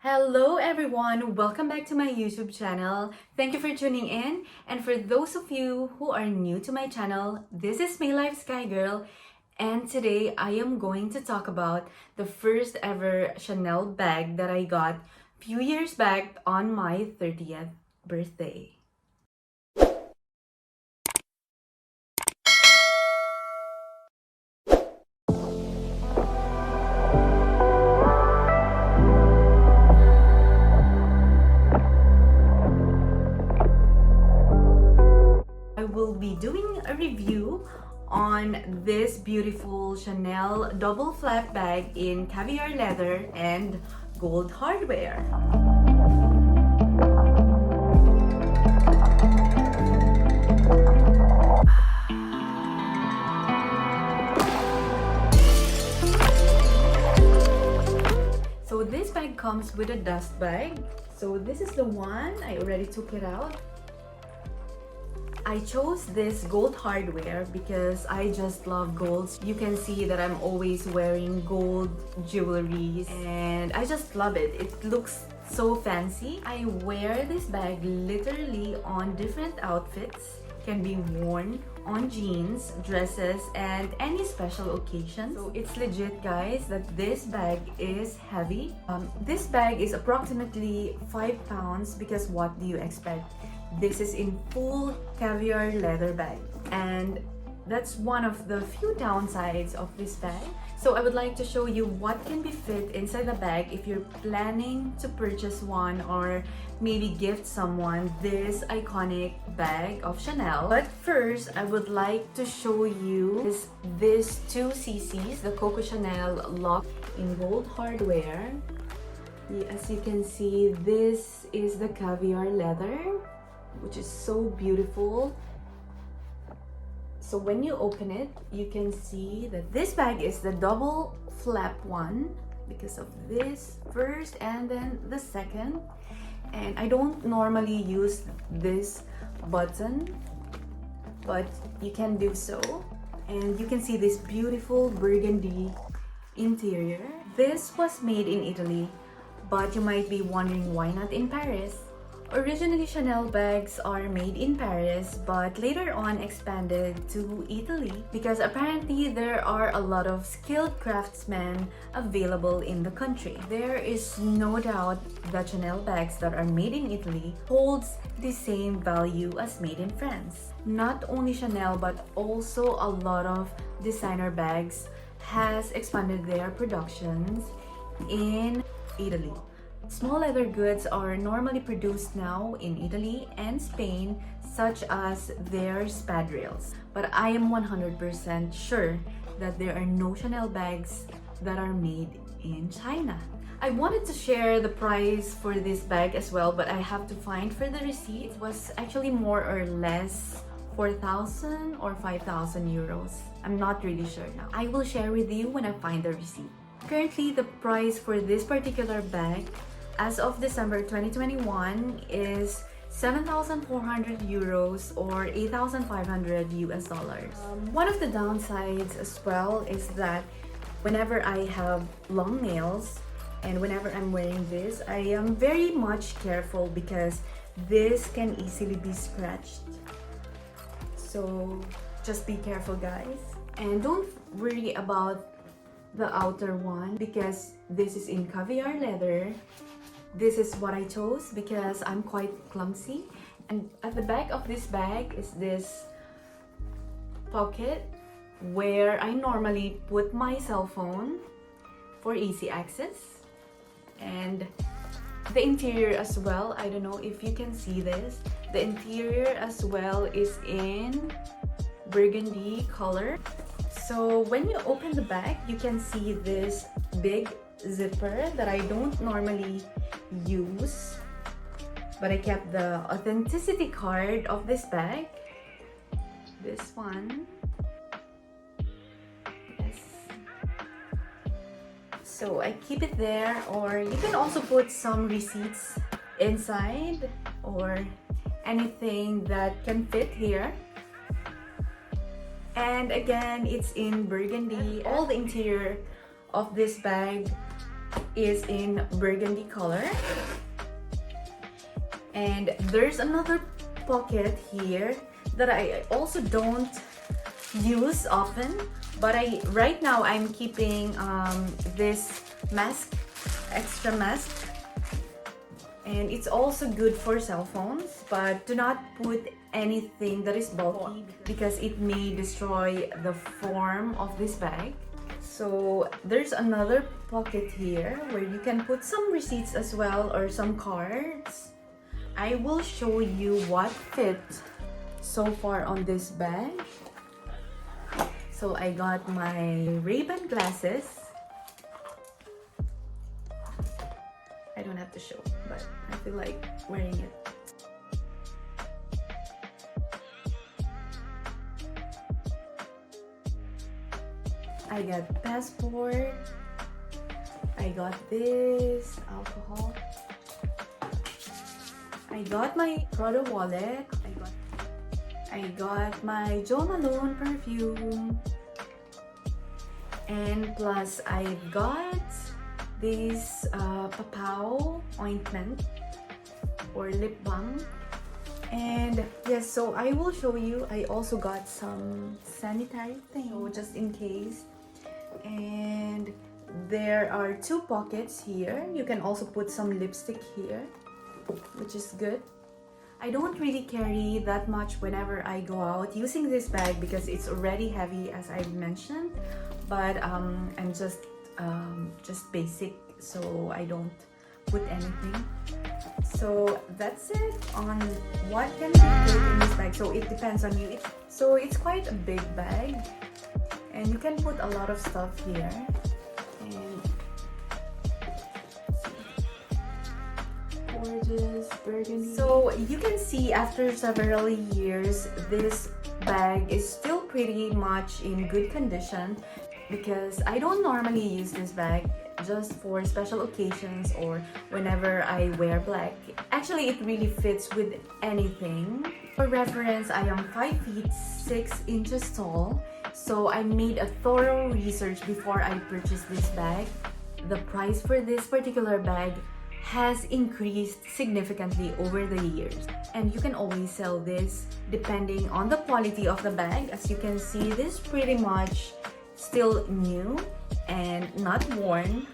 Hello everyone, welcome back to my YouTube channel. Thank you for tuning in, and for those of you who are new to my channel, this is My Life Sky Girl, and today I am going to talk about the first ever Chanel bag that I got a few years back on my 30th birthday. I will be doing a review on this beautiful Chanel double flap bag in caviar leather and gold hardware. So this bag comes with a dust bag. So this is the one, I already took it out. I chose this gold hardware because I just love gold. You can see that I'm always wearing gold jewelry and I just love it. It looks so fancy. I wear this bag literally on different outfits. Can be worn on jeans, dresses, and any special occasion. So it's legit, guys, that this bag is heavy. This bag is approximately 5 pounds because what do you expect? This is in full caviar leather bag, and that's one of the few downsides of this bag. So I would like to show you what can be fit inside the bag if you're planning to purchase one or maybe gift someone this iconic bag of Chanel. But first, I would like to show you this 2cc's, the Coco Chanel lock in gold hardware. As you can see, this is the caviar leather, which is so beautiful. So when you open it, you can see that this bag is the double flap one because of this first and then the second. And I don't normally use this button, but you can do so. And you can see this beautiful burgundy interior. This was made in Italy, but you might be wondering why not in Paris. Originally, Chanel bags are made in Paris, but later on expanded to Italy because apparently there are a lot of skilled craftsmen available in the country. There is no doubt that Chanel bags that are made in Italy holds the same value as made in France. Not only Chanel, but also a lot of designer bags has expanded their productions in Italy. Small leather goods are normally produced now in Italy and Spain, such as their spadrilles. But I am 100% sure that there are no Chanel bags that are made in China. I wanted to share the price for this bag as well, but I have to find for the receipt. It was actually more or less 4,000 or 5,000 euros. I'm not really sure now. I will share with you when I find the receipt. Currently, the price for this particular bag as of December 2021 is 7,400 euros or 8,500 US dollars. One of the downsides as well is that whenever I have long nails and whenever I'm wearing this, I am very much careful because this can easily be scratched. So just be careful, guys. And don't worry about the outer one because this is in caviar leather. This is what I chose because I'm quite clumsy. And at the back of this bag is this pocket where I normally put my cell phone for easy access. And the interior as well, I don't know if you can see this. The interior as well is in burgundy color. So when you open the bag, you can see this big zipper that I don't normally use, but I kept the authenticity card of this bag. This one. Yes. So I keep it there, or you can also put some receipts inside or anything that can fit here. And again, it's in burgundy. All the interior of this bag is in burgundy color. And there's another pocket here that I also don't use often, but right now I'm keeping this mask, extra mask, and it's also good for cell phones, but do not put anything that is bulky because it may destroy the form of this bag. So there's another pocket here where you can put some receipts as well, or some cards. I will show you what fit so far on this bag. So I got my Ray-Ban glasses. I don't have to show, but I feel like wearing it. I got passport. I got this alcohol. I got my Prada wallet. I got my Jo Malone perfume. And plus I got this Papao ointment or lip balm. And yes, so I will show you. I also got some sanitary things, so just in case. And there are 2 pockets here. You can also put some lipstick here, which is good. I don't really carry that much whenever I go out using this bag because it's already heavy, as I mentioned, but I'm just basic, so I don't put anything. So that's it on what can be put in this bag. So it depends on you. So it's quite a big bag, and you can put a lot of stuff here. Gorgeous burgundy. So you can see after several years, this bag is still pretty much in good condition because I don't normally use this bag, just for special occasions or whenever I wear black. Actually, it really fits with anything. For reference, I am 5 feet 6 inches tall, so I made a thorough research before I purchased this bag. The price for this particular bag has increased significantly over the years, and you can always sell this depending on the quality of the bag. As you can see, this is pretty much still new and not worn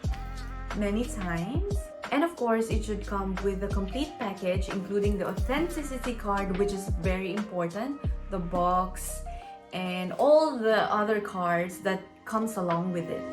many times. And of course, it should come with the complete package, including the authenticity card, which is very important, the box, and all the other cards that comes along with it.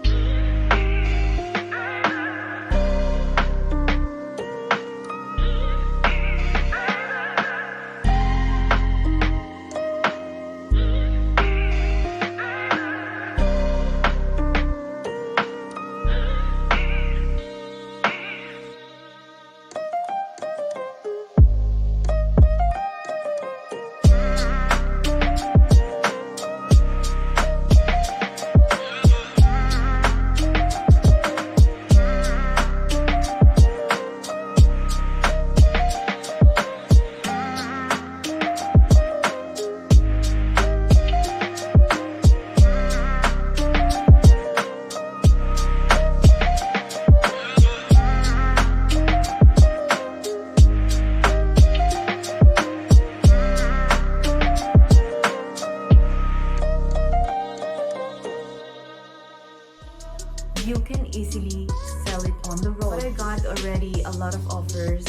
You can easily sell it on the road. But I got already a lot of offers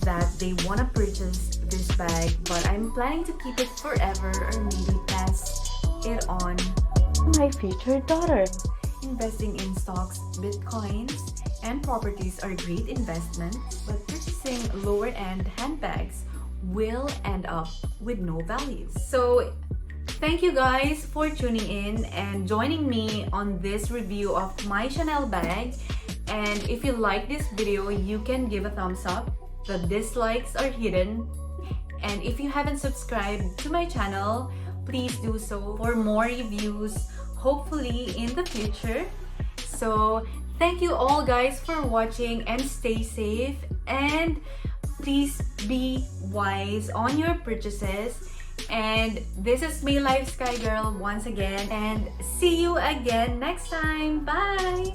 that they want to purchase this bag, but I'm planning to keep it forever or maybe pass it on to my future daughter. Investing in stocks, bitcoins, and properties are great investments, but purchasing lower-end handbags will end up with no value. So thank you guys for tuning in and joining me on this review of my Chanel bag. And if you like this video, you can give a thumbs up. The dislikes are hidden. And if you haven't subscribed to my channel, please do so for more reviews, hopefully in the future. So thank you all guys for watching, and stay safe, and please be wise on your purchases. And this is May Life Sky Girl once again, and see you again next time. Bye!